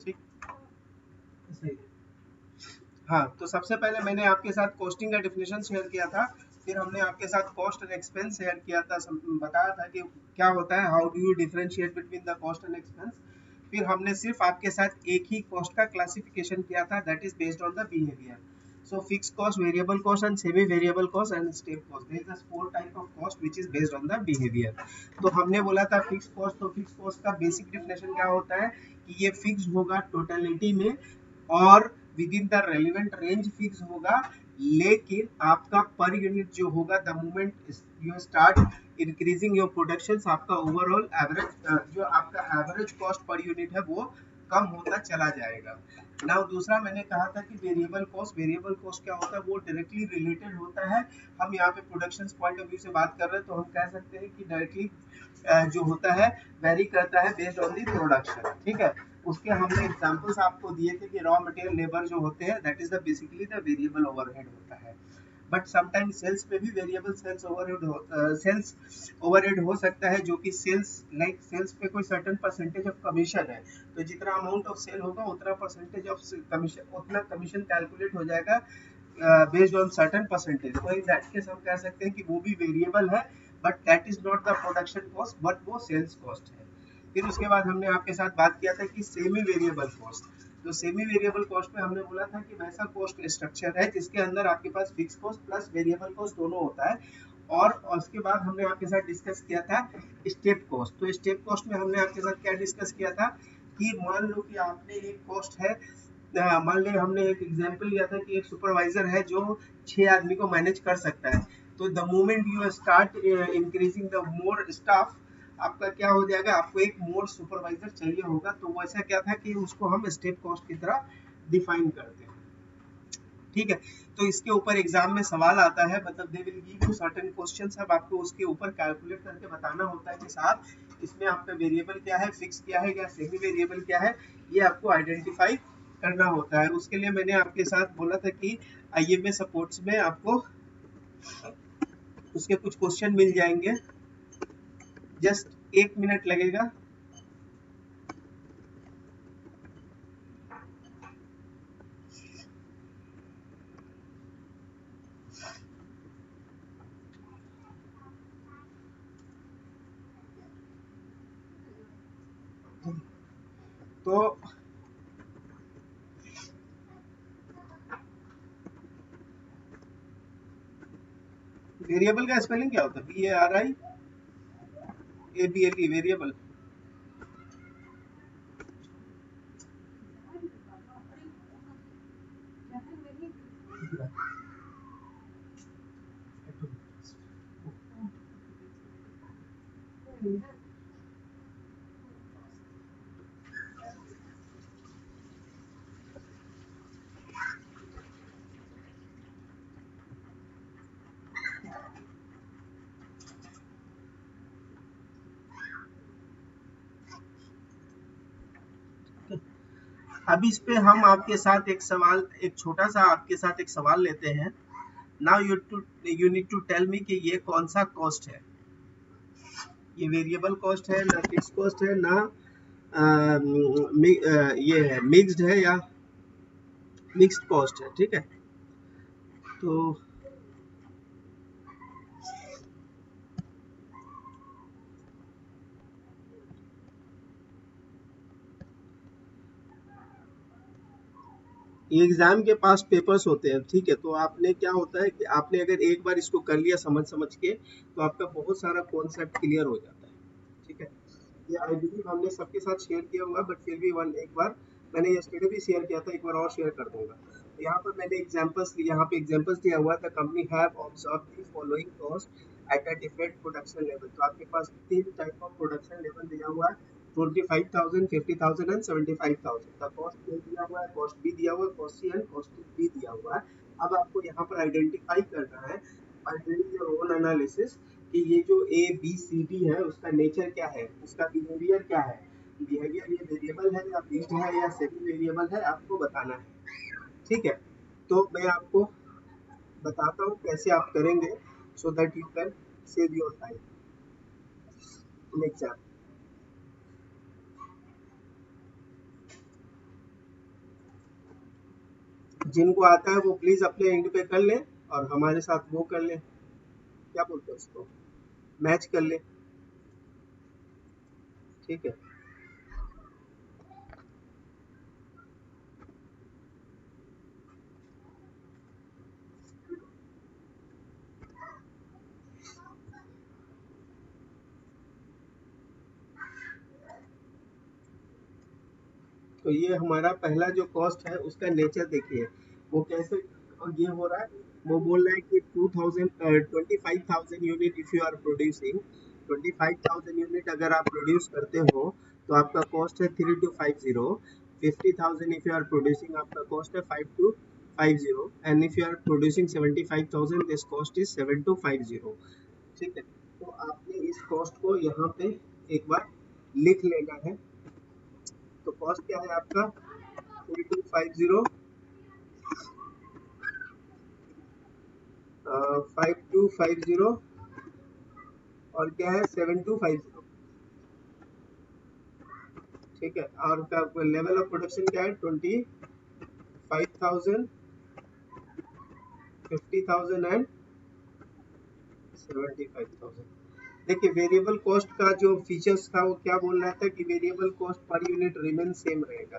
ठीक, सही है। हाँ, तो सबसे पहले मैंने आपके साथ कॉस्टिंग का डेफिनेशन शेयर किया था, फिर हमने आपके साथ कॉस्ट एंड एक्सपेंस शेयर किया था, बताया था कि क्या होता है, how do you differentiate between the cost and expense. फिर हमने सिर्फ आपके साथ एक ही कॉस्ट का क्लासिफिकेशन किया था, that is based on the behaviour. So fixed cost, variable cost and semi variable cost and step cost, there is a four type of cost which is based on the behavior। तो हमने बोला था fix cost, तो fix cost का basic definition क्या होता है कि ये फिक्स होगा टोटलिटी में और with in the relevant range fix होगा, लेकिन आपका पर यूनिट जो होगा the moment you start increasing your production, आपका ओवरऑल एवरेज जो आपका एवरेज कॉस्ट पर यूनिट है वो कम होता चला जाएगा। नाउ दूसरा मैंने कहा था कि वेरिएबल कॉस्ट, वेरिएबल कॉस्ट क्या होता है, वो डायरेक्टली रिलेटेड होता है। हम यहाँ पे प्रोडक्शन पॉइंट ऑफ व्यू से बात कर रहे हैं तो हम कह सकते हैं कि डायरेक्टली जो होता है वेरी करता है बेस्ड ऑन दी प्रोडक्शन, ठीक है। उसके हमने एग्जांपल्स आपको दिए थे कि रॉ मटेरियल लेबर जो होते हैं that is the basically the variable overhead होता है। बट समटाइम्स सेल्स में भी वेरिएबल सेल्स ओवरहेड हो सकता है, जो कि सेल्स लाइक सेल्स पे कोई सर्टेन परसेंटेज ऑफ कमीशन है, तो जितना अमाउंट ऑफ सेल होगा उतना परसेंटेज ऑफ कमीशन, उतना कमीशन कैलकुलेट हो जाएगा बेस्ड ऑन सर्टेन परसेंटेज। तो इन दैट केस हम कह सकते हैं कि वो भी वेरिएबल है, but that is not the production cost, but वो सेल्स कॉस्ट है। फिर उसके बाद हमने आपके साथ बात किया था कि सेमी वेरिएबल कॉस्ट। तो सेमी वेरिएबल कॉस्ट में हमने बोला था कि वैसा कॉस्ट स्ट्रक्चर है जिसके अंदर आपके पास fix cost plus variable cost दोनों होता है। और उसके बाद हमने आपके साथ डिस्कस किया था स्टेप कॉस्ट। तो स्टेप कॉस्ट में हमने आपके साथ क्या डिस्कस किया था कि मान लो कि आपने एक कॉस्ट है, मान ली हमने एक एग्जांपल लिया था कि एक सुपरवाइजर है जो 6 आदमी को मैनेज कर सकता है। तो the moment you start increasing the more staff, आपका क्या हो जाएगा, आपको एक मोर सुपरवाइजर चाहिए होगा। तो वो ऐसा क्या था कि उसको हम स्टेप कॉस्ट की तरह डिफाइन करते हैं, ठीक है। तो इसके ऊपर एग्जाम में सवाल आता है, मतलब they will give you certain questions, अब आपको उसके ऊपर कैलकुलेट करके बताना होता है कि साहब इसमें आपका वेरिएबल क्या है, फिक्स क्या है या सेमी वेरिएबल क्या है, ये आपको आइडेंटिफाई करना होता है। उसके लिए मैंने आपके साथ बोला था कि आईएमए सपोर्ट्स में आपको उसके कुछ क्वेश्चन मिल जाएंगे, जस्ट 1 मिनट लगेगा। तो वेरिएबल का स्पेलिंग क्या होता है, VARIABLE, वेरिएबल। अब इस पे हम आपके साथ एक सवाल, एक छोटा सा आपके साथ एक सवाल लेते हैं। Now you need to tell me कि ये कौन सा कॉस्ट है, ये वेरिएबल कॉस्ट है ना फिक्स कॉस्ट है ना ये है मिक्स्ड है या मिक्स्ड कॉस्ट है, ठीक है। तो ये एग्जाम के पास पेपर्स होते हैं, ठीक है। तो आपने क्या होता है कि आपने अगर एक बार इसको कर लिया समझ समझ के तो आपका बहुत सारा कॉन्सेप्ट क्लियर हो जाता है, ठीक है। ये आई बिलीव हमने सबके साथ शेयर किया होगा, बट फिर भी एक बार मैंने यस्टरडे भी शेयर किया था, एक बार और शेयर कर दूंगा। यहाँ पर मैंने यहाँ पे एग्जांपल्स दिया हुआ था, company have observe the following cost at a different production level. तो आपके पास 3 टाइप ऑफ प्रोडक्शन लेवल दिया हुआ है, 25,000, 50,000 एंड 75,000 का कॉस्ट दिया हुआ है, कॉस्ट भी दिया हुआ है, कॉस्ट सी एंड कॉस्ट भी दिया हुआ है। अब आपको यहाँ पर आइडेंटिफाई करना है by doing your own analysis कि ये जो ए बी सी डी है उसका नेचर क्या है, उसका बिहेवियर क्या है, बिहेवियर ये वेरिएबल है या फिक्स्ड है या सेमी वेरिएबल है, आपको बताना है, ठीक है। तो मैं आपको बताता हूँ कैसे आप करेंगे, so that you can save your time in exam. जिनको आता है वो प्लीज अपने एंड पे कर ले और हमारे साथ वो कर ले, क्या बोलते हैं उसको, मैच कर ले। ठीक है, तो ये हमारा पहला जो कॉस्ट है उसका नेचर देखिए, वो कैसे ये हो रहा है। वो बोल रहा है कि 2000 25,000 unit if you are producing, 25,000 unit अगर आप प्रोड्यूस करते हो तो आपका कॉस्ट है 3250। 50,000 इफ यू आर प्रोड्यूसिंग, आपका कॉस्ट है 5250, and if you are producing 75,000 this cost is 7250। ठीक है, तो आपने इस कॉस्ट को यहाँ पे एक बार लिख लेना है। तो कॉस्ट क्या है आपका, 3250, 5250, और क्या है 7250। ठीक है, और का लेवल ऑफ प्रोडक्शन क्या है, 25,000, 50,000 एंड 75,000। देखिए वेरिएबल कॉस्ट का जो फीचर्स था वो क्या बोल रहा था कि variable cost per unit remain same रहेगा।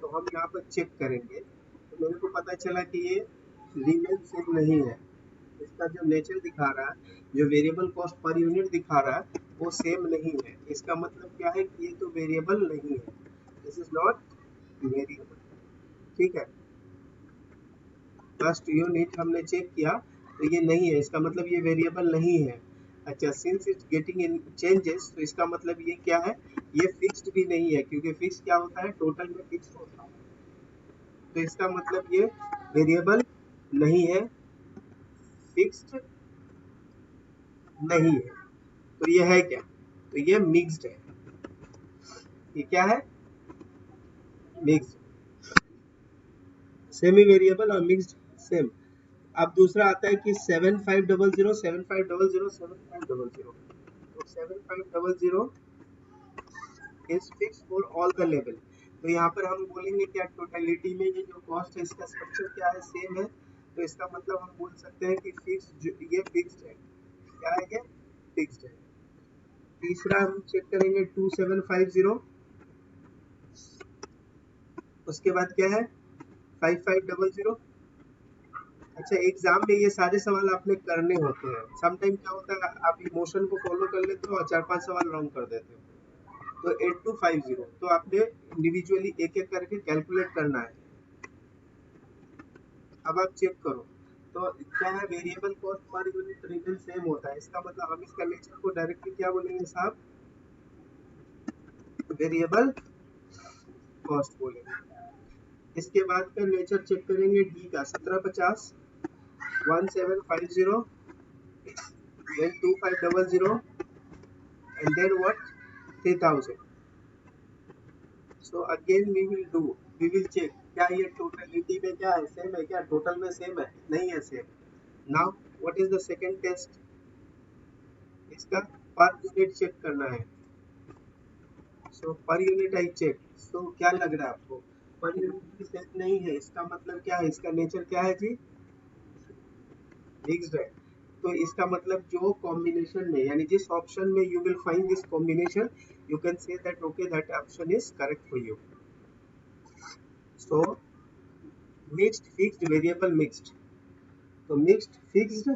तो हम यहाँ पर चेक करेंगे, तो मेरे को पता चला कि ये रिमेन सेम नहीं है। इसका जो नेचर दिखा रहा है, जो वेरिएबल कॉस्ट पर यूनिट दिखा रहा है वो सेम नहीं है। इसका मतलब क्या है कि ये तो वेरिएबल नहीं है, दिस इज नॉट वेरिएबल। ठीक है, फर्स्ट यूनिट हमने चेक किया तो ये नहीं है, इसका मतलब ये वेरिएबल नहीं है। अच्छा, since it's getting in changes, तो इसका मतलब ये क्या है, ये फिक्स्ड भी नहीं है, क्योंकि फिक्स क्या होता है, टोटल में फिक्स होता है। तो इसका मतलब ये वेरिएबल नहीं है, फिक्स्ड नहीं है। तो ये है क्या, तो ये मिक्स्ड है। ये क्या है, मिक्स्ड, सेमी वेरिएबल और मिक्स्ड सेम। अब दूसरा आता है कि 7500, 7500, 7500। तो 7500 is fix for all the level. तो यहाँ पर हम बोलेंगे क्या, टोटलिटी में ये जो कॉस्ट है इसका स्ट्रक्चर क्या है, सेम है। तो इसका मतलब हम बोल सकते हैं कि फिक्स, ये फिक्स्ड है। क्या है ये, फिक्स्ड है। तीसरा हम चेक करेंगे 2750, उसके बाद क्या है 5500। अच्छा, एग्जाम में ये सारे सवाल आपने करने होते हैं। समटाइम क्या होता है, आप इमोशन को फॉलो कर लेते हो और 4-5 सवाल रॉन्ग कर देते हो। तो 8250, तो आपने इंडिविजुअली एक एक करके कैलकुलेट करना है। अब आप चेक करो, तो क्या है, variable cost per unit remain same होता है। इसका मतलब हम इसका नेचर को डायरेक्टली क्या बोलेंगे साहब, वेरिएबल कॉस्ट बोलेंगे। इसके बाद का नेचर चेक करेंगे डी का, 1750, 1750, then 2500, and then what, 3000। So again we will check क्या ये टोटलिटी में क्या है, सेम है क्या, टोटल में सेम है, नहीं है same. Now what is the second test, इसका पर यूनिट चेक करना है। सो पर यूनिट आई चेक। सो क्या लग रहा है आपको, पर यूनिट भी सेम नहीं है, इसका मतलब क्या है, इसका नेचर क्या है जी, मिक्स्ड है। तो इसका मतलब जो कॉम्बिनेशन में, यानी जिस ऑप्शन में you will find this combination, you can say that okay that option is correct for you. So mixed, fixed, variable, mixed. तो mixed, fixed,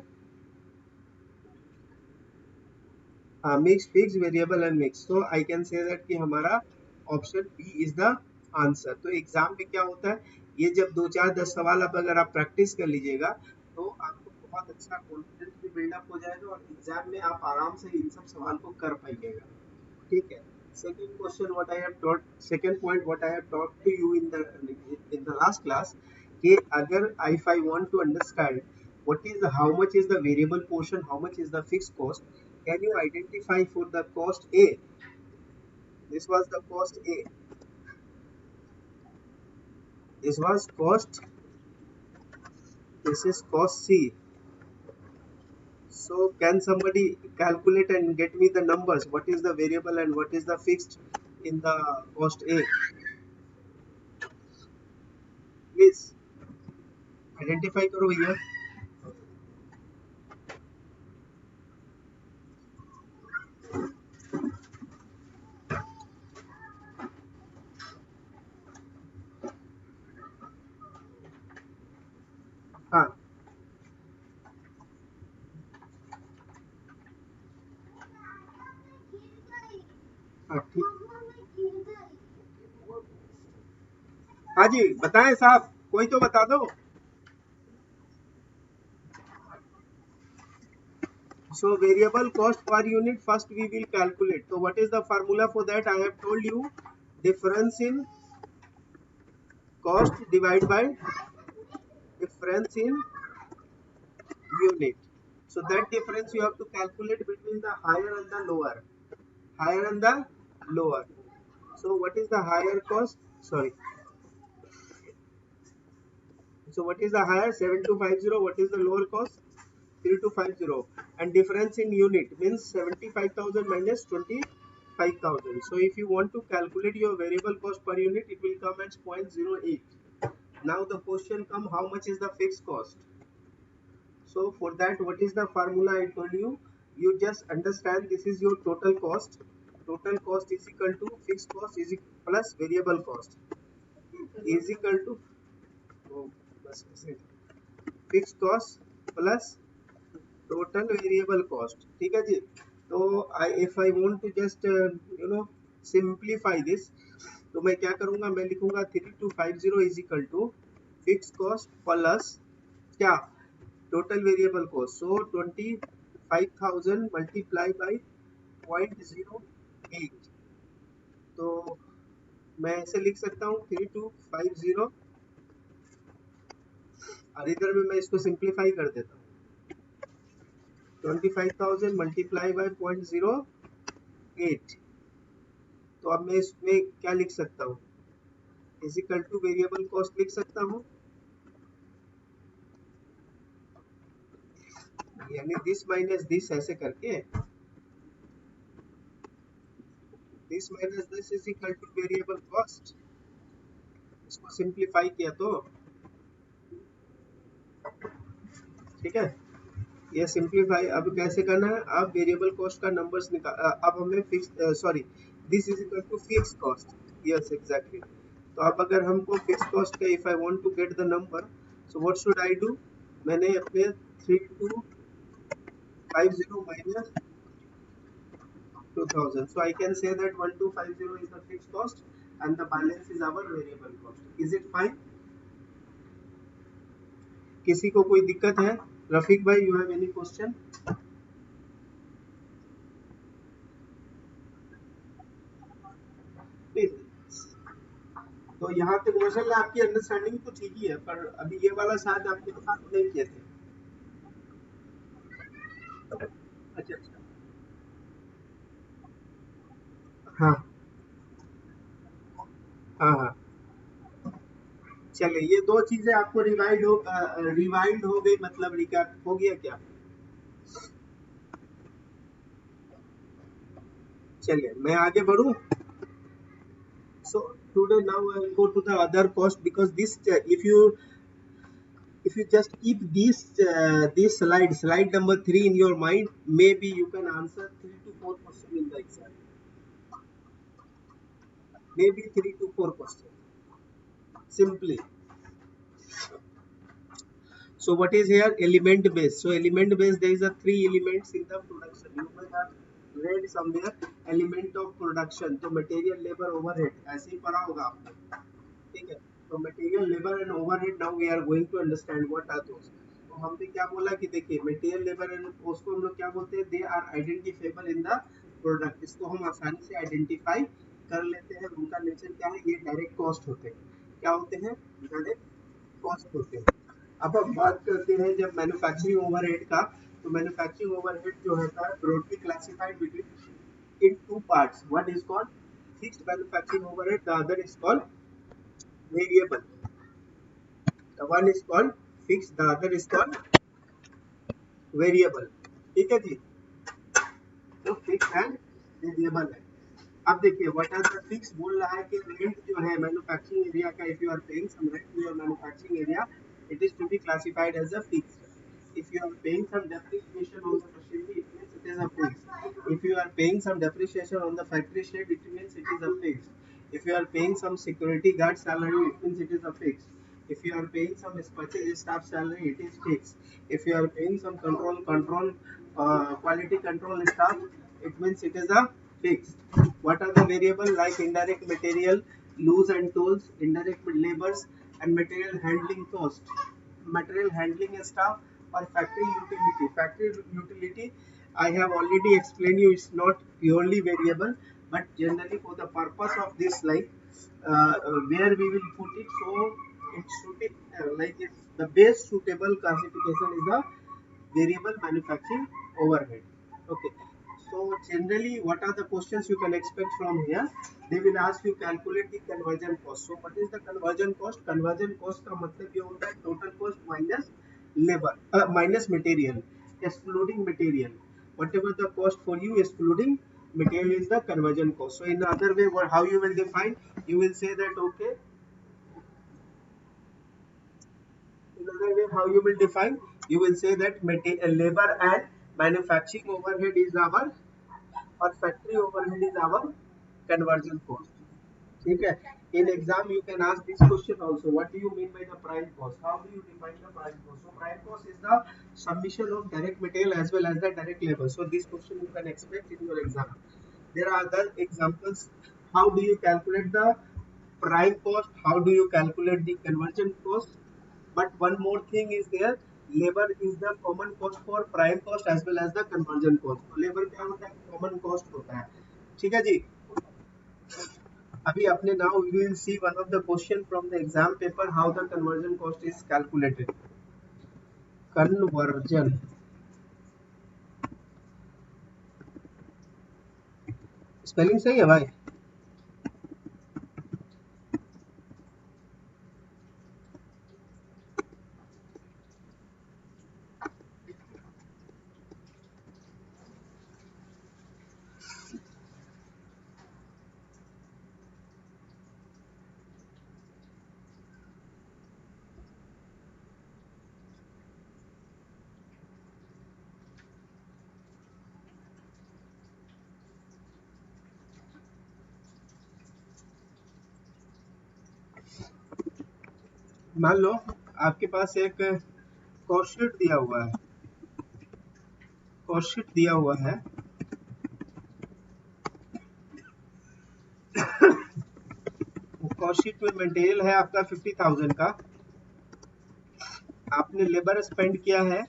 mixed, fixed, variable and mix, so I can say that कि हमारा option B is the answer. तो exam में क्या होता है, ये जब 2-4-10 सवाल अब अगर आप प्रैक्टिस कर लीजिएगा तो आपको बहुत अच्छा कॉन्फिडेंस भी बिल्डअप हो जाएगा और एग्जाम में आप आराम से इन सब सवाल को कर पाइएगा। ठीक है, second question what I have taught, second point what I have taught to you in the last class, कि अगर if I want to understand what is the, how much is the variable portion, how much is the fixed cost, can you identify for the cost A, this was the cost A, this was cost, this is cost C. So can somebody calculate and get me the numbers, what is the variable and what is the fixed in the cost A, please. Identify करो भैया। हाँ हाँ ठीक। हाँ जी बताएं साहब, कोई तो बता दो। So variable cost per unit first we will calculate. So what is the formula for that? I have told you, difference in cost divided by difference in unit. So that difference you have to calculate between the higher and the lower. Higher and the lower. So what is the higher cost? Sorry. So what is the higher? 7250. What is the lower cost? 3250. And difference in unit means 75,000 minus 25,000. So if you want to calculate your variable cost per unit, it will come as 0.08. Now the question come, how much is the fixed cost? So for that, what is the formula I told you? You just understand this is your total cost. Total cost is equal to fixed cost is equal plus variable cost is equal to oh, fixed cost plus total variable cost. ठीक है जी। तो if I want to just simplify this, तो मैं क्या करूंगा, मैं लिखूंगा 3250 is equal to fix cost plus क्या, total variable cost. So 25,000 multiply by 0.08। तो मैं ऐसे लिख सकता हूँ 3250, और इधर में मैं इसको सिंप्लीफाई कर देता हूँ। 25,000 मल्टीप्लाई बाई 0.08। तो अब मैं इसमें क्या लिख सकता हूँ, is equal two variable cost लिख सकता हूँ, यानी दिस माइनस दिस ऐसे करके, this minus this is equal two variable cost. इसको सिंप्लीफाई किया तो ठीक है। ये सिंप्लीफाई अब कैसे करना है, अब वेरिएबल कॉस्ट का नंबर्स निकाल, अब हमें fix sorry this is equal to fix cost. Yes exactly. तो अब अगर हमको फिक्स कॉस्ट का if I want to get the number, so what should I do, मैंने अपने 3250 minus 2000, so I can say that 1250 is the fixed cost and the balance is our variable cost. Is it fine? किसी को कोई दिक्कत है? रफीक भाई, you have any question? तो यहाँ तक माशाल्लाह आपकी अंडरस्टैंडिंग तो ठीक ही है, पर अभी ये वाला शायद आपके साथ नहीं किए थे। अच्छा अच्छा। हाँ हाँ हाँ। चलिए, ये दो चीजें आपको रिवाइंड हो गई, मतलब रिकैप हो गया क्या? चलिए मैं आगे बढ़ूं। So today now I will go to the other cost, because this if you just keep this slide number 3 in your mind, maybe you can answer 3 to 4 questions in the exam. Maybe 3 to 4 questions simply. So what is here? Element base. So element base, there is a 3 elements in the production. You may have read somewhere element of production. तो material, labor, overhead ऐसे ही पढ़ा होगा आपने। ठीक है। तो material, labour and overhead, now we are going to understand what are those. तो हमने क्या बोला कि देखिए मटेरियल, लेबर एंड, उसको हम लोग क्या बोलते हैं, they are identifiable in the product. इसको हम आसानी से आइडेंटिफाई कर लेते हैं। उनका नेचर क्या है, ये डायरेक्ट कॉस्ट होते हैं। क्या होते हैं? डायरेक्ट कॉस्ट होते हैं। अब हम बात करते हैं जब मैन्युफैक्चरिंग ओवरहेड का, तो मैन्युफैक्चरिंग ओवरहेड जो होता है broadly classified between in two parts. One is called fixed manufacturing overhead, the other is called variable. The one is called fixed, the other is called variable. ठीक है जी। तो fix and variable है। अब देखिए व्हाट आर द फिक्स, बोल रहा है कि रेंट जो है मैन्युफैक्चरिंग एरिया का, if you are paying some rent to your manufacturing area, it is to be classified as a fixed. If you are paying some depreciation on the machinery, it means it is a fixed. If you are paying some depreciation on the factory shed, it means it is a fixed. If you are paying some security guard salary, it means it is a fixed. If you are paying some purchase staff salary, it is fixed. If you are paying some quality control staff, it means it is a fixed. What are the variable like indirect material, loose and tools, indirect labors, and material handling cost? Material handling staff or factory utility. Factory utility, I have already explained you, it's not purely variable, but generally for the purpose of this, like where we will put it, so it should be like it's the best suitable classification is the variable manufacturing overhead. Okay. So generally, what are the questions you can expect from here? They will ask you calculate the conversion cost. So what is the conversion cost? Conversion cost का मतलब ये होता है total cost minus labor minus material, excluding material. Whatever the cost for you, excluding material is the conversion cost. So in other way, how you will define? You will say that okay. In other way, how you will define? You will say that labor and manufacturing overhead is our और factory overhead is our conversion cost. ठीक है. In exam you can ask this question also. What do you mean by the prime cost? How do you define the prime cost? So prime cost is the summation of direct material as well as the direct labor. So this question you can expect in your exam. There are other examples. How do you calculate the prime cost? How do you calculate the conversion cost? But one more thing is there. Labor is the common cost for prime cost as well as the conversion cost. तो labor क्या होता है? Common cost होता है. ठीक है जी. अभी अपने now we will see one of the question from the exam paper how the conversion cost is calculated. Conversion. Spelling सही है भाई? मान लो आपके पास एक कॉस्ट शीट दिया हुआ है. कॉस्ट शीट दिया हुआ है. कॉस्ट शीट में मटेरियल है आपका 50,000 का. आपने लेबर स्पेंड किया है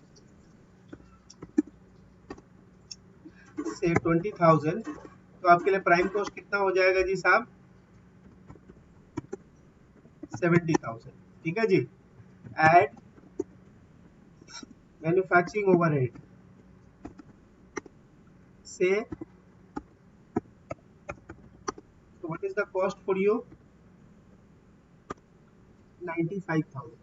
से 20,000. तो आपके लिए प्राइम कॉस्ट कितना हो जाएगा जी साहब? 70,000. ठीक है जी. एड मैन्युफैक्चरिंग ओवरहेड से, so what is the cost for you? 95,000.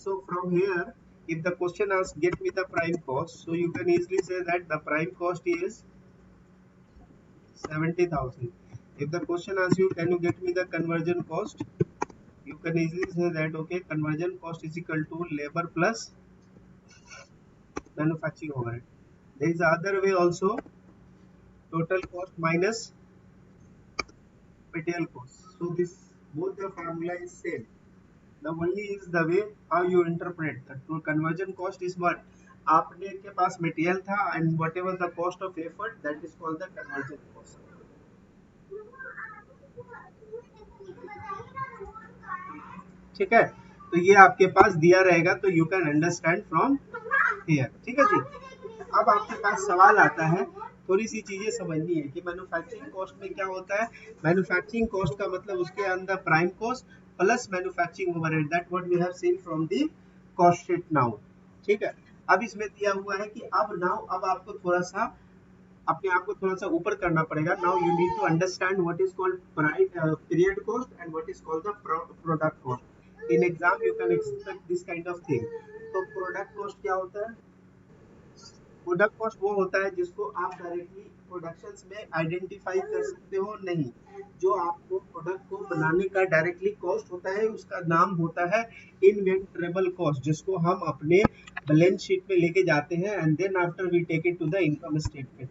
So from here, if the question asks get me the prime cost, so you can easily say that the prime cost is 70,000. If the question asks you can you get me the conversion cost, you can easily say that okay, conversion cost is equal to labor plus manufacturing overhead. There is other way also, total cost minus material cost. So this both the formula is same. The only is the way how you interpret. The true conversion cost is what आपने के पास material था and whatever the cost of effort, that is called the conversion cost. ठीक है. तो ये आपके पास दिया रहेगा तो you can understand from here. ठीक है जी. अब आपके पास सवाल आता है, थोड़ी सी चीजें समझनी है कि मैन्युफैक्चरिंग कॉस्ट में क्या होता है. मैन्युफैक्चरिंग कॉस्ट का मतलब उसके अंदर prime cost plus manufacturing overhead, that what we have seen from the cost sheet now. ठीक है. अब इसमें दिया हुआ है कि अब आपको थोड़ा सा अपने आप को थोड़ा सा ऊपर करना पड़ेगा. Now you need to understand what is called period cost and what is called the product cost. In exam you can expect this kind of thing. तो प्रोडक्ट कॉस्ट क्या होता है? प्रोडक्ट कॉस्ट वो होता है जिसको आप डायरेक्टली प्रोडक्शंस में आइडेंटिफाई कर सकते हो? नहीं। जो आपको प्रोडक्ट को बनाने का डायरेक्टली कॉस्ट होता है उसका नाम होता है इन्वेंटरेबल कॉस्ट, जिसको हम अपने बैलेंस शीट में लेके जाते हैं and then after we take it to the income statement.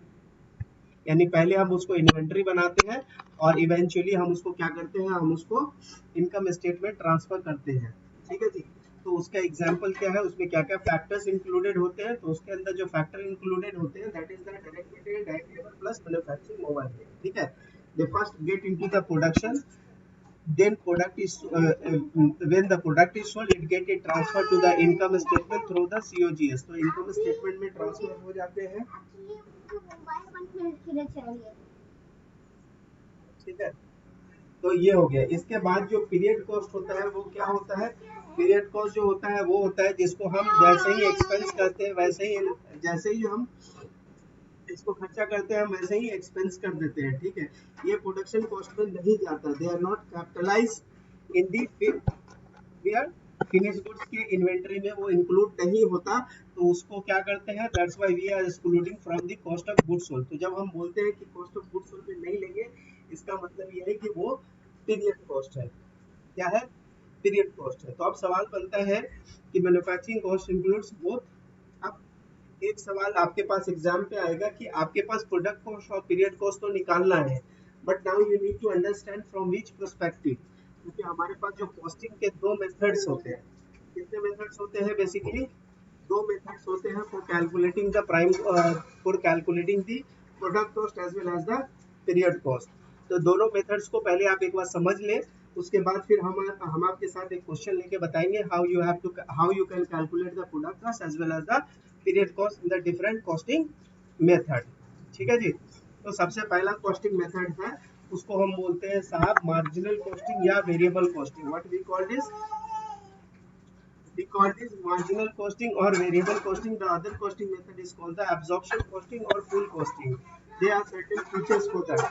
यानी पहले हम उसको इन्वेंटरी बनाते हैं और इवेंचुअली हम उसको क्या करते हैं, हम उसको इनकम स्टेटमेंट ट्रांसफर करते हैं। ठीक है जी। तो उसका एग्जांपल क्या है, उसमें क्या क्या फैक्टर्स इंक्लूडेड होते हैं? तो उसके अंदर जो फैक्टर इंक्लूडेड होते हैं that is the direct material, direct labour plus manufacturing overhead. ठीक है। They first get into the production, then product is when the product is sold it get it transferred to the income statement through the COGS। तो income statement में transfer हो जाते हैं। ठीक है। तो ये हो गया। इसके बाद जो पीरियड कॉस्ट होता है वो क्या होता है? पीरियड कॉस्ट जो होता है वो होता है जिसको हम जैसे ही एक्सपेंस करते हैं वैसे ही, जैसे ही हम इसको खर्चा करते हैं हम वैसे ही एक्सपेंस कर देते हैं। ठीक है। ये प्रोडक्शन कॉस्ट में नहीं जाता, they are not capitalize in the finish goods के इन्वेंटरी में वो इंक्लूड नहीं होता। तो उसको क्या करते हैं, that's why we are excluding from the cost of goods sold. तो जब हम बोलते हैं कि कॉस्ट ऑफ गुड्स सोल्ड में नहीं लेंगे, इसका मतलब ये है कि वो पीरियड कॉस्ट है। क्या है? पीरियड कॉस्ट है। तो अब सवाल बनता है कि मैन्युफैक्चरिंग कॉस्ट इंक्लूड्स बोथ। अब एक सवाल आपके पास एग्जाम पे आएगा कि आपके पास प्रोडक्ट कॉस्ट और पीरियड कॉस्ट तो निकालना है, but now you need to understand from which perspective. क्योंकि हमारे पास जो कॉस्टिंग के दो मेथड्स होते हैं। कितने मेथड्स होते हैं? बेसिकली दो मेथड्स होते हैं for calculating the prime, for calculating the product cost as well as the period cost. तो दोनों मेथड्स को पहले आप एक बार समझ लें, उसके बाद फिर हम आपके साथ एक क्वेश्चन लेके बताएंगे how you can calculate the product cost as well as the period cost in the different costing method. ठीक है जी। तो सबसे पहला कॉस्टिंग मेथड है, उसको हम बोलते हैं साहब मार्जिनल कॉस्टिंग या variable costing. What we call this? We call this marginal costing or variable costing. The other costing method is called the absorption costing or full costing. There are certain features for that.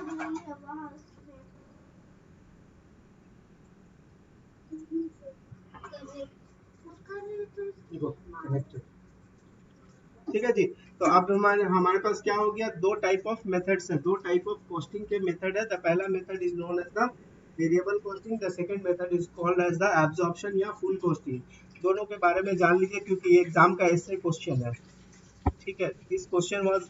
ठीक है जी। तो अब हमारे पास क्या हो गया, दो टाइप ऑफ मेथड्स है, दो टाइप ऑफ कॉस्टिंग के मेथड है। द पहला method is known as the variable costing, the second method is called as the absorption या फुल कॉस्टिंग। दोनों के बारे में जान लीजिए क्योंकि ये एग्जाम का ऐसे क्वेश्चन है। ठीक है। This question was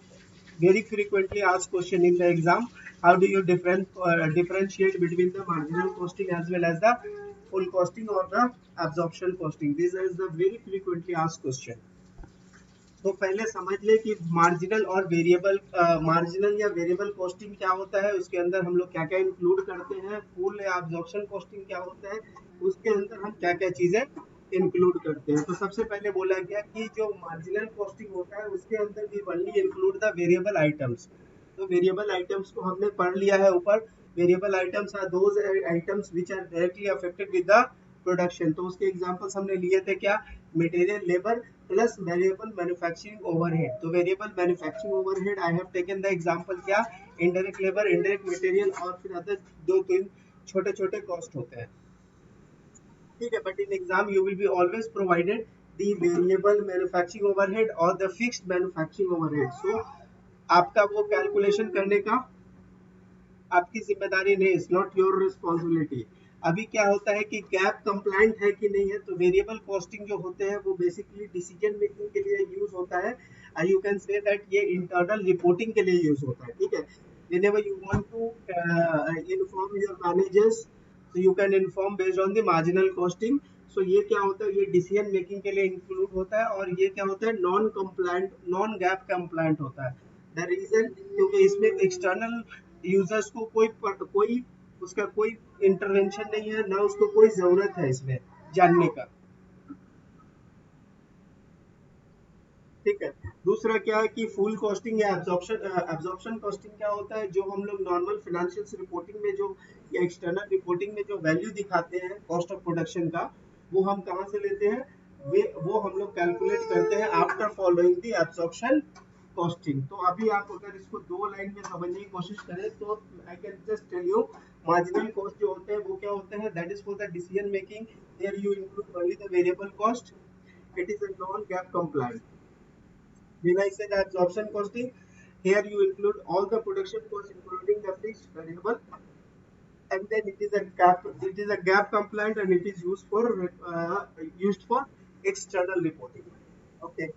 very frequently asked question in the exam. How do you differentiate between the marginal costing as well as the full costing or the absorption costing? This is the very frequently asked question. तो पहले समझ ले कि marginal या variable costing क्या होता है, उसके अंदर हम लोग क्या क्या इंक्लूड करते हैं, फुल या एब्जॉर्प्शन कॉस्टिंग क्या होता है, उसके अंदर हम क्या क्या चीजें इंक्लूड करते हैं। तो सबसे पहले बोला गया कि जो मार्जिनल कॉस्टिंग होता है उसके अंदर we only include the variable items. तो वेरिएबल आइटम्स को हमने पढ़ लिया है ऊपर। Variable items are those items which are directly affected with the production. तो उसके एग्जांपल्स हमने लिए थे क्या, material labour plus variable manufacturing overhead. तो variable manufacturing overhead I have taken the example क्या, इनडायरेक्ट लेबर, इनडायरेक्ट मटेरियल और फिर अदर दो तीन छोटे छोटे कॉस्ट होते हैं। ठीक है। But in exam you will be always provided the variable manufacturing overhead और द फिक्स्ड मैन्युफैक्चरिंग ओवरहेड। सो आपका वो कैलकुलेशन करने का आपकी जिम्मेदारी नहीं, इट्स नॉट योर रिस्पॉन्सिबिलिटी। अभी क्या होता है कि गैप कंप्लाइंट है कि नहीं है। तो वेरिएबल कॉस्टिंग जो होते हैं वो बेसिकली डिसीजन मेकिंग के लिए यूज होता है। यू कैन से दैट ये इंटरनल रिपोर्टिंग के लिए यूज होता है। ठीक है। whenever you want to inform your managers, so you can inform based on the marginal costing. so ये क्या होता है, ये डिसीजन मेकिंग के लिए इंक्लूड होता है और ये क्या होता है, non compliant, non GAAP compliant होता है। द रीजन क्योंकि इसमें एक्सटर्नल यूजर्स को कोई उसका कोई इंटरवेंशन नहीं है, ना उसको कोई जरूरत है इसमें जानने का। ठीक है। दूसरा क्या है कि फुल कॉस्टिंग या एब्जॉर्प्शन कॉस्टिंग क्या होता है, जो हम लोग नॉर्मल फाइनेंशियल रिपोर्टिंग में जो या एक्सटर्नल रिपोर्टिंग में जो वैल्यू दिखाते हैं कॉस्ट ऑफ प्रोडक्शन का, वो हम कहाँ से लेते हैं, वो हम लोग कैलकुलेट करते हैं after following the absorption costing. तो अभी आप अगर इसको दो लाइन में समझने की कोशिश करें तो I can just tell you, marginal cost जो होते हैं वो क्या होते हैं, that is for the decision making, there you include only the variable cost, it is a non GAAP compliant. Then I said absorption costing, Here you include all the production costs, including the fixed variable, and then it is a gap compliant, and it is used for external reporting. Okay.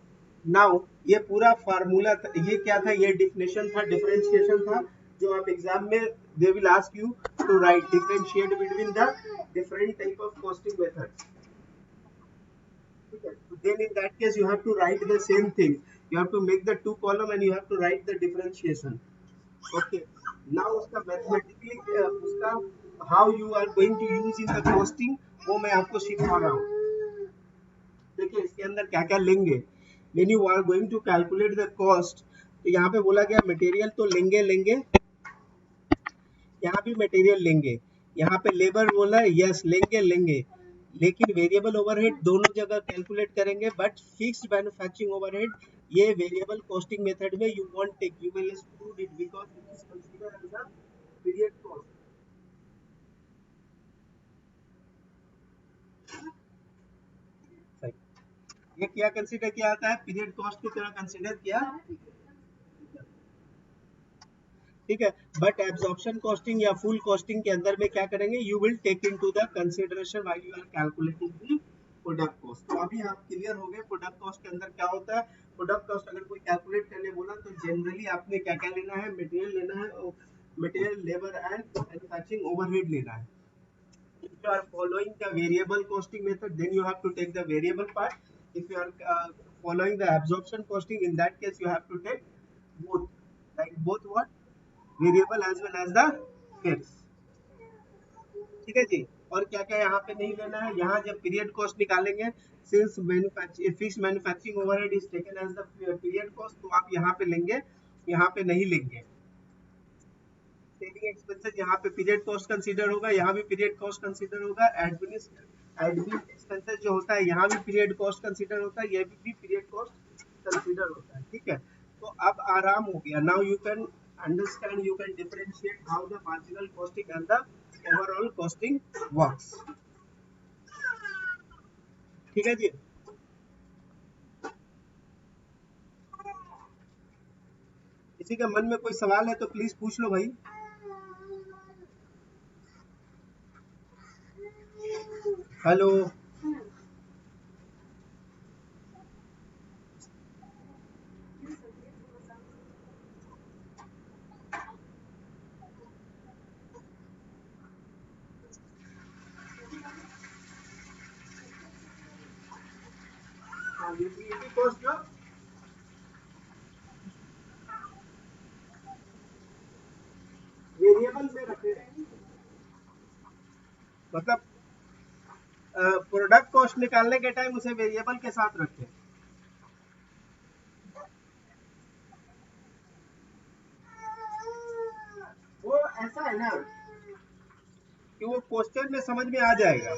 Now ये पूरा formula ये क्या था, ये definition था, differentiation था, जो आप एग्जाम में they will ask you to write differentiate between the different type of costing methods. Then in that case you have to write the same thing. You have to make the two column and you have to write the differentiation. Okay. Now उसका mathematically उसका how you are going to use in the costing वो मैं आपको सिखा रहा हूँ. देखिए इसके अंदर क्या क्या लेंगे. When you are going to calculate the cost, तो यहाँ पे बोला गया मटेरियल तो लेंगे लेंगे, यहाँ भी मटेरियल लेंगे, यहाँ पे लेबर बोला है यस लेंगे लेंगे, लेकिन वेरिएबल ओवरहेड दोनों जगह कैलकुलेट करेंगे, बट फिक्स्ड मैन्युफैक्चरिंग ओवरहेड ये वेरिएबल कॉस्टिंग मेथड में you won't take, you will exclude it because it is considered as a period cost. ये क्या कंसीडर किया जाता है, पीरियड कॉस्ट की तरह कंसीडर किया, ठीक है. बट एब्जॉर्प्शन कॉस्टिंग या फुल कॉस्टिंग के अंदर में क्या करेंगे, you will take into the consideration while you are calculating the product cost. तो अभी आप क्लियर हो गए प्रोडक्ट कॉस्ट के अंदर क्या होता है. प्रोडक्ट कॉस्ट अगर कोई कैलकुलेट करने बोला तो जनरली आपने क्या क्या लेना है, मटेरियल लेना है, material labour and manufacturing overhead लेना है. If you are following the variable costing method, then you have to take the variable part. If you are following the absorption costing, in that case you have to take both, like both what, variable as well as the fix. ठीक है जी. और क्या क्या यहाँ पे नहीं लेना है, यहाँ जब पीरियड कॉस्ट निकालेंगे, since fix manufacturing overhead is taken as the period cost, तो आप यहाँ पे लेंगे, यहाँ पे नहीं लेंगे. सेलिंग एक्सपेंसेस यहाँ पे पीरियड कॉस्ट कंसीडर होगा, यहाँ भी पीरियड कॉस्ट कंसीडर होगा. एडमिन एक्सपेंसेस जो होता है यहाँ भी पीरियड कॉस्ट कंसीडर होता है, ये भी पीरियड कॉस्ट कंसीडर होता है. ठीक है. तो अब आराम हो गया. Now you can understand, you can differentiate how the marginal costing and the overall costing works. ठीक है जी. किसी के मन में कोई सवाल है तो प्लीज पूछ लो भाई. हेलो. यूटिलिटी कॉस्ट जो वेरिएबल में रखे, मतलब प्रोडक्ट कॉस्ट निकालने के टाइम उसे वेरिएबल के साथ रखें. वो ऐसा है ना कि वो क्वेश्चन में समझ में आ जाएगा,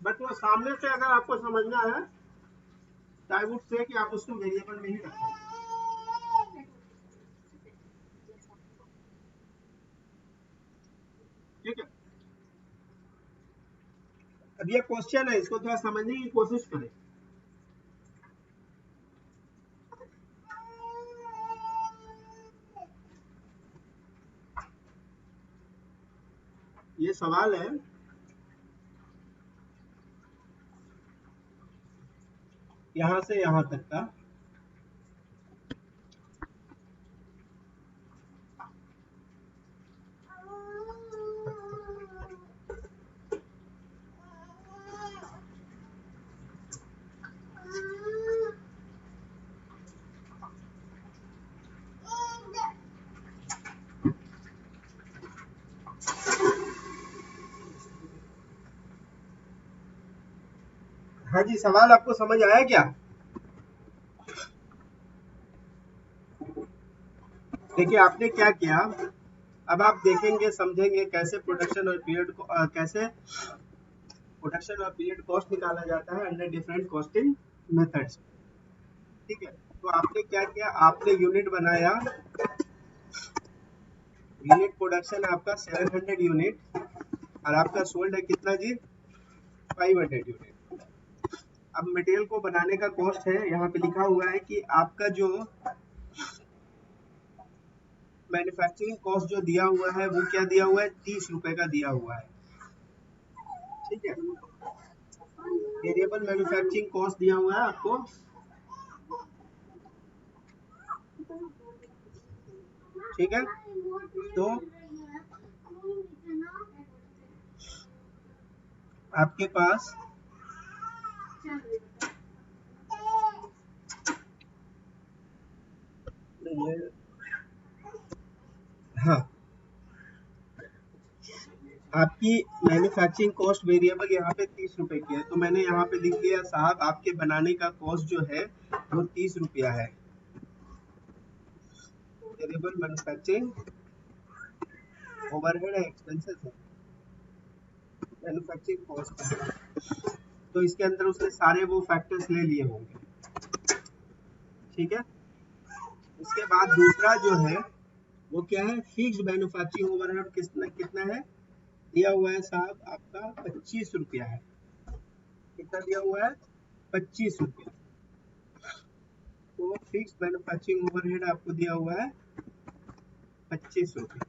बट वो सामने से अगर आपको समझना है तो आई वुड से कि आप उसको वेरिएबल में ही रखें. ठीक है. अब ये क्वेश्चन है, इसको थोड़ा समझने की कोशिश करें. ये सवाल है, यहां से यहां तक का. हाँ जी, सवाल आपको समझ आया क्या? देखिए आपने क्या किया, अब आप देखेंगे समझेंगे कैसे प्रोडक्शन और पीरियड को कैसे प्रोडक्शन और पीरियड कॉस्ट निकाला जाता है अंडर डिफरेंट कॉस्टिंग मेथड्स. ठीक है. तो आपने क्या किया, आपने यूनिट बनाया, यूनिट प्रोडक्शन आपका 700 यूनिट और आपका सोल्ड है कितना जी, 500 यूनिट. अब मटेरियल को बनाने का कॉस्ट है, यहाँ पे लिखा हुआ है कि आपका जो मैन्युफैक्चरिंग कॉस्ट जो दिया हुआ है वो क्या दिया हुआ है, 30 रुपए का दिया हुआ है। ठीक है, वेरिएबल मैन्युफैक्चरिंग कॉस्ट दिया हुआ है आपको, ठीक है। तो आपके पास हाँ, आपकी मैन्युफैक्चरिंग कॉस्ट वेरिएबल यहाँ पे 30 रुपए की है, तो मैंने यहाँ पे लिख दिया साहब आपके बनाने का कॉस्ट जो है वो 30 रुपया है। वेरिएबल मैन्युफैक्चरिंग ओवरहेड एक्सपेंसेस है, मैन्युफैक्चरिंग कॉस्ट है, तो इसके अंदर उसने सारे वो फैक्टर्स ले लिए होंगे। ठीक है, उसके बाद दूसरा जो है वो क्या है, फिक्स्ड मैन्युफैक्चरिंग ओवरहेड कितना कितना है दिया हुआ है साहब, आपका 25 रुपया है। कितना दिया हुआ है, 25 रुपया। तो फिक्स्ड मैन्युफैक्चरिंग ओवरहेड आपको दिया हुआ है 25 रुपया।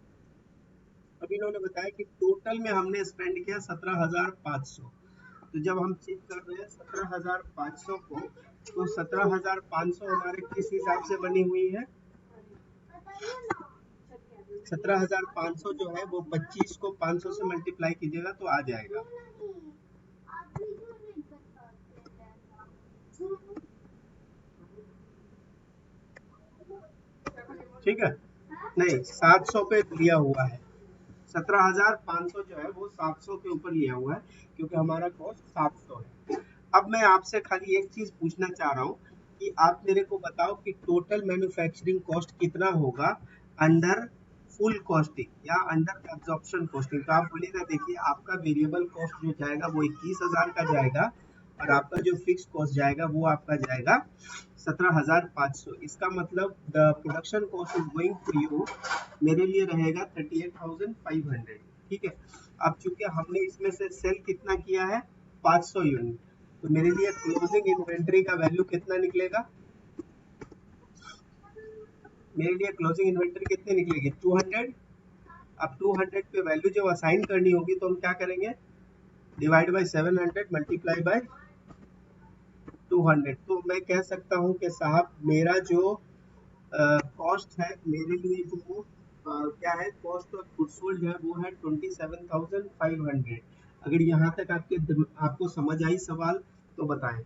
अभी इन्होंने बताया कि टोटल में हमने स्पेंड किया 17,500। तो जब हम चेक कर रहे हैं 17,500 को, तो 17,500 हमारे किस हिसाब से बनी हुई है, 17,500 जो है वो 25 को 500 से मल्टीप्लाई कीजिएगा तो आ जाएगा। ठीक है, नहीं 700 पे लिया हुआ है, 17,500 जो है वो 700 के ऊपर लिया हुआ है, क्योंकि हमारा कॉस्ट 700 है। अब मैं आपसे खाली एक चीज पूछना चाह रहा हूँ कि आप मेरे को बताओ कि टोटल मैन्युफैक्चरिंग कॉस्ट कितना होगा अंडर फुल कॉस्टिंग या अंडर एब्जॉर्प्शन कॉस्टिंग। तो आप बोलिएगा, देखिए आपका वेरिएबल कॉस्ट जो जाएगा वो 21,000 का जाएगा, और आपका जो फिक्स कॉस्ट जाएगा वो आपका जाएगा 17,500। इसका मतलब the production cost is going to you, मेरे लिए रहेगा 38,500। ठीक है, अब चूंकि हमने इसमें से सेल कितना किया है, 500 यूनिट, तो मेरे लिए क्लोजिंग इन्वेंट्री का वैल्यू कितना निकलेगा, मेरे लिए क्लोजिंग इन्वेंट्री कितनी निकलेगी, 200। अब 200 पे वैल्यू जब असाइन करनी होगी तो हम क्या करेंगे, डिवाइड बाय 700 मल्टीप्लाई बाय 200। तो मैं कह सकता हूँ कि साहब मेरा जो कॉस्ट है, मेरे लिए जो क्या है, कॉस्ट ऑफ गुड्स सोल्ड है वो है 27,500। अगर यहाँ तक आपको समझ आई सवाल तो बताएं।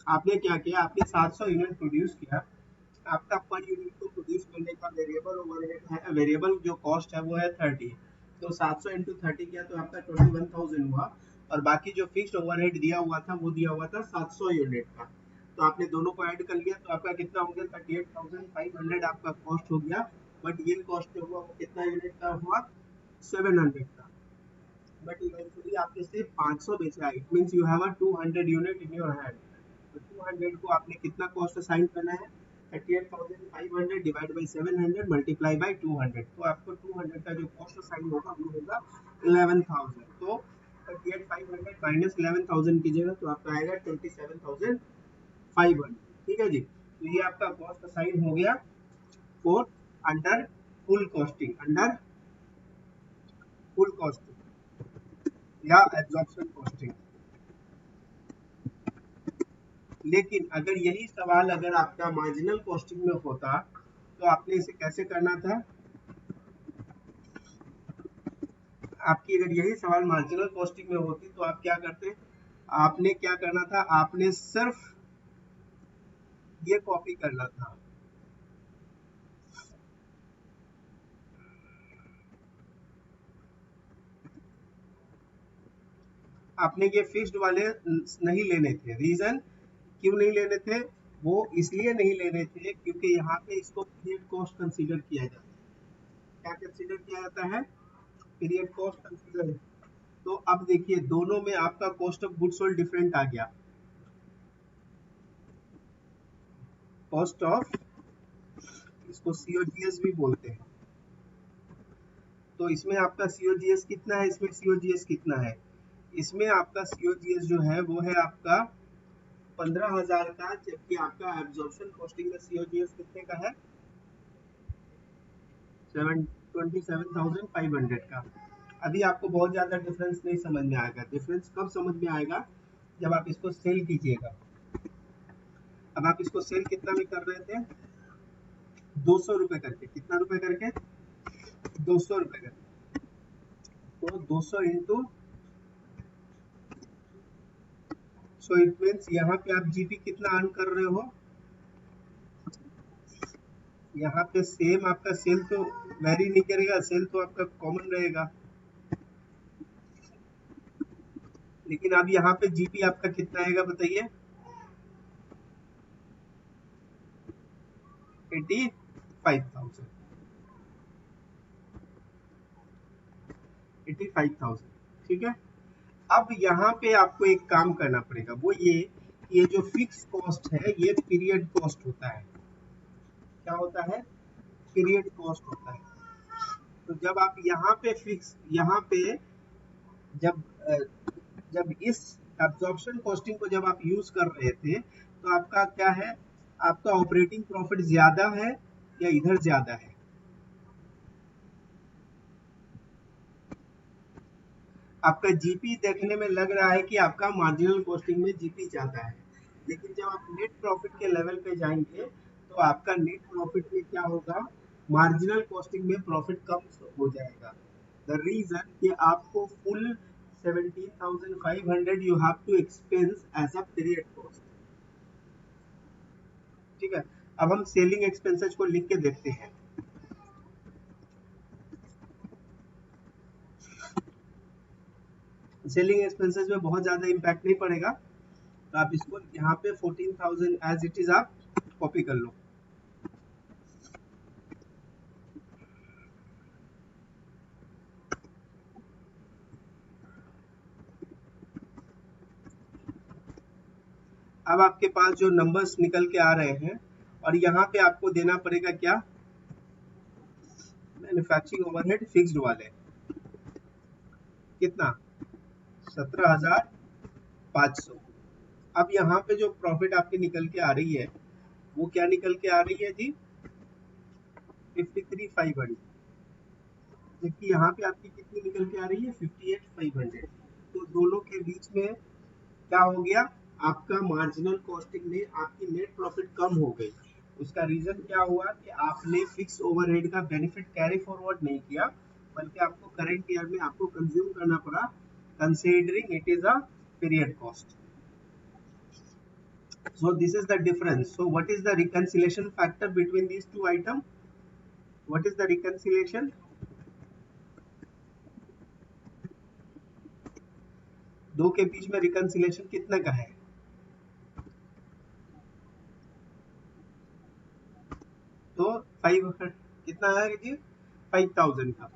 आपने क्या किया, आपने 700 यूनिट प्रोड्यूस किया, आपका पर यूनिट को प्रोड्यूस करने का वेरिएबल ओवरहेड है, वेरिएबल जो कॉस्ट है वो है 30। तो 700 इंटू 30 किया तो आपका 21,000 हुआ, और बाकी जो फिक्स्ड ओवरहेड दिया हुआ था वो दिया हुआ था 700 यूनिट का। तो आपने दोनों को ऐड कर लिया तो आपका कितना हो गया, 38,500 आपका कॉस्ट हो गया। बट ये कॉस्ट जो हुआ वो कितना यूनिट का हुआ, 700 का। बट इवेंचुअली आपने सिर्फ 500 बेचा है, it means you have a 200 unit in your hand. तो 200 को आपने कितना कॉस्ट असाइन करना है, 38,500 डिवाइड बाई 700 मल्टीप्लाई बाई 200। तो आपको 200 का जो कॉस्ट असाइन होगा वो होगा 11,000। तो 38,500 माइनस 11,000 कीजिएगा तो आपका आएगा 27,500। ठीक है जी, तो ये आपका कॉस्ट असाइन हो गया for under full costing, under full costing या एब्जॉर्प्शन कॉस्टिंग। लेकिन अगर यही सवाल अगर आपका मार्जिनल कॉस्टिंग में होता तो आपने इसे कैसे करना था, आपकी अगर यही सवाल मार्जिनल कॉस्टिंग में होती तो आप क्या करते, आपने क्या करना था, आपने सिर्फ ये कॉपी करना था, आपने ये फिक्स्ड वाले नहीं लेने थे। रीजन क्यों नहीं लेने थे, वो इसलिए नहीं लेने थे क्योंकि यहाँ पे इसको पीरियड कॉस्ट कंसीडर किया जाता है। क्या कंसीडर किया जाता है, पीरियड कॉस्ट कंसीडर। तो अब देखिए दोनों में आपका cost of goods sold different आ गया, कॉस्ट ऑफ, इसको सीओजीएस भी बोलते हैं, तो इसमें आपका COGS कितना है, इसमें COGS कितना है, इसमें आपका COGS जो है वो है आपका 15,000 का, जबकि आपका एब्जॉर्प्शन कॉस्टिंग में COGS कितने का है, 27,500 का। अभी आपको बहुत ज्यादा डिफरेंस नहीं समझ में आएगा, डिफरेंस कब समझ में आएगा, जब आप इसको सेल कीजिएगा। अब आप इसको सेल कितना में कर रहे थे, 200 रुपए करके, कितना रुपए करके, 200 रुपए करके, तो 200 इंटू, सो इट मीन्स यहाँ पे आप जीपी कितना अर्न कर रहे हो, यहाँ पे सेम आपका सेल तो वेरी नहीं करेगा, सेल तो आपका कॉमन रहेगा, लेकिन अब यहाँ पे जीपी आपका कितना आएगा बताइए, 85,000, 85,000, ठीक है। अब यहाँ पे आपको एक काम करना पड़ेगा, वो ये जो फिक्स कॉस्ट है ये पीरियड कॉस्ट होता है, क्या होता है, पीरियड कॉस्ट होता है। तो जब आप यहाँ पे फिक्स, यहाँ पे जब जब इस एब्जॉर्प्शन कॉस्टिंग को जब आप यूज कर रहे थे, तो आपका क्या है, आपका ऑपरेटिंग प्रॉफिट ज्यादा है या इधर ज्यादा है, आपका जीपी देखने में लग रहा है कि आपका मार्जिनल कॉस्टिंग में जीपी ज्यादा है, लेकिन जब आप नेट प्रॉफिट के लेवल पे जाएंगे तो आपका नेट प्रॉफिट में क्या होगा, मार्जिनल कॉस्टिंग में प्रॉफिट कम हो जाएगा। द रीजन कि आपको full 17,500 you have to expense as a period cost, ठीक है। अब हम सेलिंग एक्सपेंसेस को लिख के देखते हैं। सेलिंग एक्सपेंसेस में बहुत ज्यादा इम्पैक्ट नहीं पड़ेगा, तो आप इसको यहाँ पे 14,000 एज इट इज आप कॉपी कर लो। अब आपके पास जो नंबर्स निकल के आ रहे हैं, और यहाँ पे आपको देना पड़ेगा क्या, मैन्युफैक्चरिंग ओवरहेड फिक्स्ड वाले, कितना, 17,500। अब यहाँ पे जो प्रॉफिट आपकी निकल के आ रही है वो क्या निकल के आ रही है जी, 53,500, जबकि यहाँ पे आपकी कितनी निकल के आ रही है, 58,500। तो दोनों के बीच में क्या हो गया, आपका मार्जिनल कॉस्टिंग में आपकी नेट प्रॉफिट कम हो गई। उसका रीजन क्या हुआ कि आपने फिक्स ओवरहेड का बेनिफिट कैरी फॉरवर्ड नहीं किया, बल्कि आपको करंट ईयर में आपको कंज्यूम करना पड़ा, considering it is a period cost. So this is the difference. So what is the reconciliation factor between these two items? What is the reconciliation? दो के बीच में reconciliation कितना का है, तो 5 कितना है जी, 5,000 का।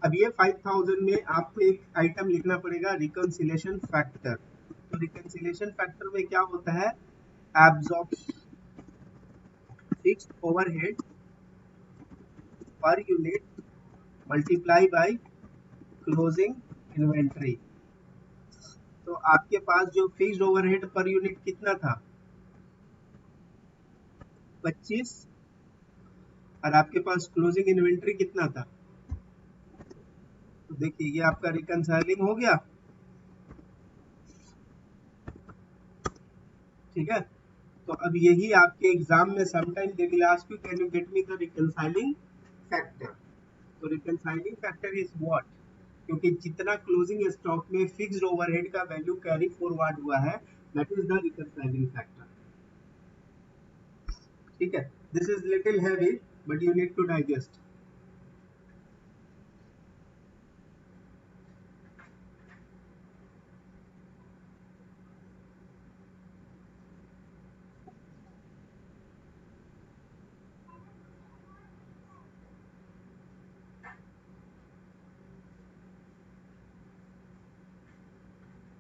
अब ये 5,000 में आपको एक आइटम लिखना पड़ेगा रिकंसिलेशन फैक्टर। तो रिकंसिलेशन फैक्टर में क्या होता है, absorption fixed overhead per unit multiply by closing inventory. तो आपके पास जो फिक्स्ड ओवरहेड पर यूनिट कितना था, 25, और आपके पास क्लोजिंग इन्वेंटरी कितना था, तो देखिए ये आपका रिकंसाइलिंग हो गया, ठीक है। तो अब यही आपके एग्जाम में sometime they will ask you can you get me the reconciling factor. तो रिकंसाइलिंग फैक्टर इज व्हाट, क्योंकि जितना क्लोजिंग स्टॉक में फिक्स्ड ओवरहेड का वैल्यू कैरी फॉरवर्ड हुआ है, that is the reconciling factor, ठीक है। This is little heavy but you need to digest.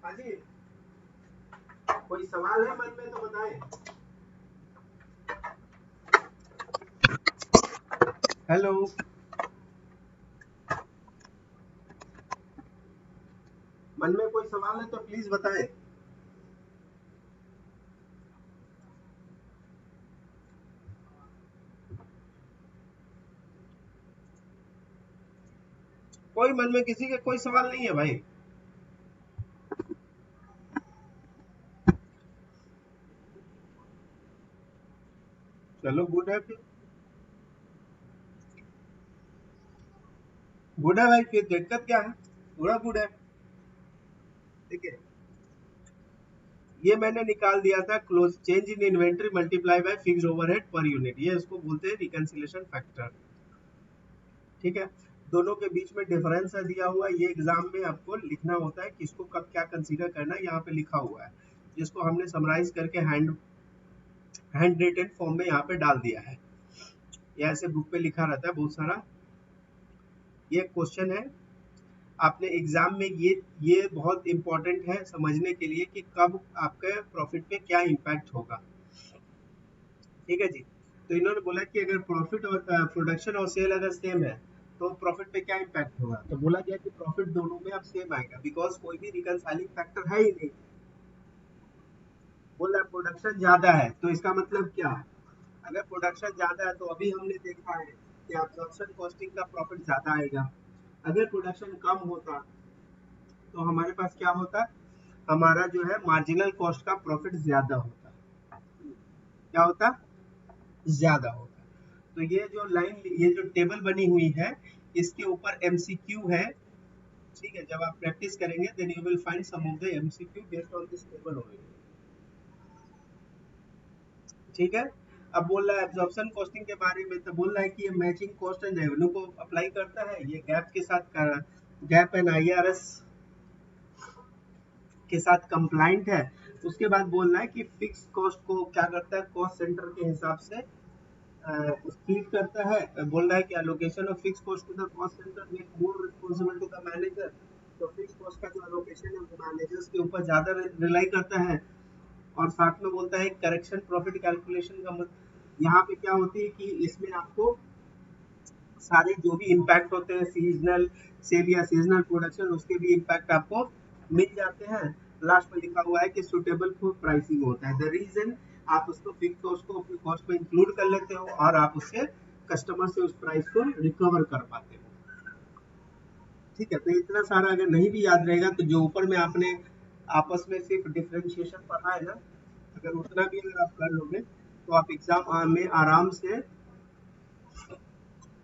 हाँ जी, कोई सवाल है मन में तो बताएं। हेलो, मन में कोई सवाल है तो प्लीज बताएं। कोई मन में किसी के कोई सवाल नहीं है भाई? चलो गुड है फिर, गुड है भाई, फिर दिक्कत क्या है, पूरा गुड है। ठीक है, ये मैंने निकाल दिया था, close change in inventory multiply by fixed overhead per unit, ये इसको बोलते हैं रिकंसिलिएशन फैक्टर। ठीक है, दोनों के बीच में डिफरेंस है दिया हुआ, ये एग्जाम में आपको लिखना होता है किसको कब क्या कंसीडर करना है, यहाँ पे लिखा हुआ है, जिसको हमने समराइज करके हैंड रिटन फॉर्म में यहाँ पे डाल दिया है। ये ऐसे बुक पे लिखा रहता है बहुत सारा। ये क्वेश्चन है आपने एग्जाम में, ये बहुत इंपॉर्टेंट है समझने के लिए कि कब आपके प्रॉफिट पे क्या इम्पैक्ट होगा। ठीक है जी, तो इन्होंने बोला कि अगर प्रॉफिट और प्रोडक्शन और सेल अगर सेम है तो प्रॉफिट पे क्या इम्पैक्ट होगा, तो बोला गया कि प्रॉफिट दोनों में अब सेम आएगा, बिकॉज कोई भी रिकंसाइलिंग फैक्टर है ही नहीं। बोला प्रोडक्शन ज्यादा है तो इसका मतलब क्या है, अगर प्रोडक्शन ज्यादा है तो अभी हमने देखा है कि एब्जॉर्प्शन कॉस्टिंग का प्रॉफिट ज्यादा आएगा। अगर प्रोडक्शन कम होता तो हमारे पास क्या होता, हमारा जो है मार्जिनल कॉस्ट का प्रॉफिट ज्यादा होता। क्या होता, ज्यादा होता। तो ये जो लाइन, ये जो टेबल बनी हुई है, इसके ऊपर एमसीक्यू है। ठीक है, जब आप प्रैक्टिस करेंगे then you will find some of the MCQ based on this table only. ठीक है, अब बोल रहा है एब्जॉर्प्शन कॉस्टिंग के बारे में, तो बोल रहा है कि ये मैचिंग कॉस्ट एंड रेवेन्यू को अप्लाई करता है, ये गैप के साथ गैप एंड आईआरएस के साथ कंप्लाइंट है। उसके बाद बोल रहा है कि फिक्स कॉस्ट को क्या करता है, कॉस्ट सेंटर के हिसाब से स्प्लिट करता है। बोल रहा है कि allocation of fix cost to the cost centre make more responsible to the manager. तो फिक्स कॉस्ट का जो एलोकेशन है वो मैनेजर्स के ऊपर ज्यादा रिलाई करता है। और साथ में बोलता है करेक्शन प्रॉफिट कैलकुलेशन का यहाँ पे क्या होती है कि इसमें आपको सारे जो भी इम्पैक्ट होते हैं सीजनल सेल या सीजनल प्रोडक्शन, उसके भी इम्पैक्ट आपको मिल जाते हैं। लास्ट में लिखा हुआ है कि सुटेबल फॉर प्राइसिंग होता है, द रीजन आप उसको फिक्स कॉस्ट को अपनी कॉस्ट में इंक्लूड कर लेते हो और आप उससे कस्टमर से उस प्राइस को रिकवर कर पाते हो। ठीक है, तो इतना सारा अगर नहीं भी याद रहेगा तो जो ऊपर में आपने आपस में सिर्फ डिफरेंशिएशन पढ़ा है ना, अगर उतना भी अगर आप कर लोगे तो आप एग्जाम में आराम से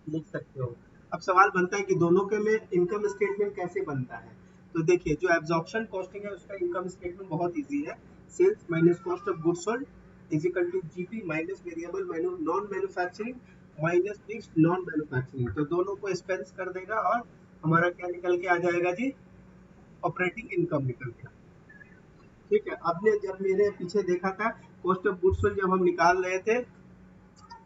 लिख सकते हो। अब सवाल बनता है कि दोनों के में इनकम स्टेटमेंट कैसे बनता है। तो देखिए, जो एब्जॉर्प्शन कॉस्टिंग है उसका इनकम स्टेटमेंट बहुत इजी है। Sales minus cost of goods sold is equal to GP minus variable non manufacturing minus fixed non manufacturing. तो दोनों को एक्सपेंस कर देगा और हमारा क्या निकल के आ जाएगा जी, ऑपरेटिंग इनकम निकल के। ठीक है, आपने जब मेरे पीछे देखा था कॉस्ट ऑफ गुड्स सोल्ड जब हम निकाल रहे थे,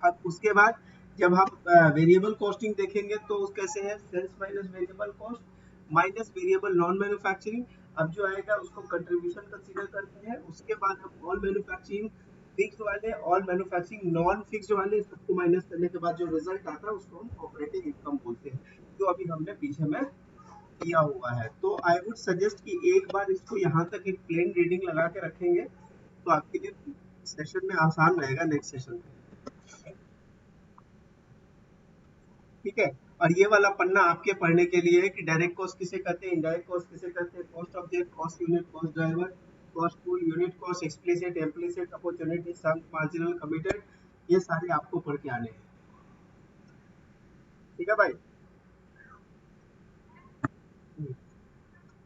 अब उसके बाद जब हम वेरिएबल कॉस्टिंग देखेंगे तो उस कैसे है, sales minus variable cost minus variable non manufacturing. अब जो आएगा उसको कंट्रीब्यूशन कंसीडर करते हैं। उसके बाद हम ऑल मैन्युफैक्चरिंग फिक्स्ड वाले, ऑल मैन्युफैक्चरिंग नॉन फिक्स्ड वाले सबको माइनस करने के बाद जो रिजल्ट आता है उसको हम ऑपरेटिंग इनकम बोलते हैं, जो अभी हमने पीछे में किया हुआ है। तो आई वुड सजेस्ट कि एक बार इसको यहाँ तक एक प्लेन रीडिंग लगा के रखेंगे तो आपके लिए सेशन में आसान रहेगा नेक्स्ट सेशन में। ठीक है, और ये वाला पन्ना आपके पढ़ने के लिए है कि डायरेक्ट कॉस्ट किसे कहते हैं, इनडायरेक्ट कॉस्ट किसे कहते हैं, cost object, cost unit, cost driver, cost pool, unit cost, explicit, implicit, opportunity, sunk, marginal, committed, ये सारे आपको पढ़ के आने हैं। ठीक है भाई,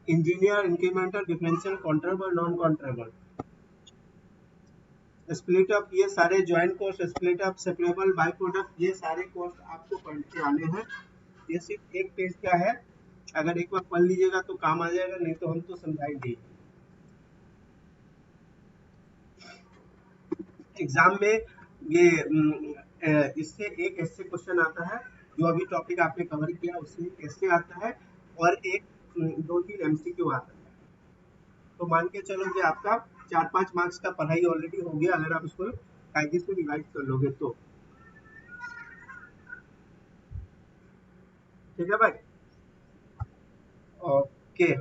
engineer, incremental, differential, countable, non countable, split up, ये सारे joint cost, split up, separable, by product, ये सारे कॉस्ट आपको पढ़ के आने हैं। ये सिर्फ एक पेज का है, अगर एक बार पढ़ लीजिएगा तो काम आ जाएगा, नहीं तो हम तो समझाएंगे। एग्जाम में ये इससे एक ऐसे क्वेश्चन आता है, जो अभी टॉपिक आपने कवर किया उससे ऐसे आता है, और एक 2-3 एमसीक्यू आता है। तो मान के चलो कि आपका 4-5 मार्क्स का पढ़ाई ऑलरेडी हो गया अगर आप उसको कायदे से रिवाइज कर लोगे तो। ठीक है भाई, ओके।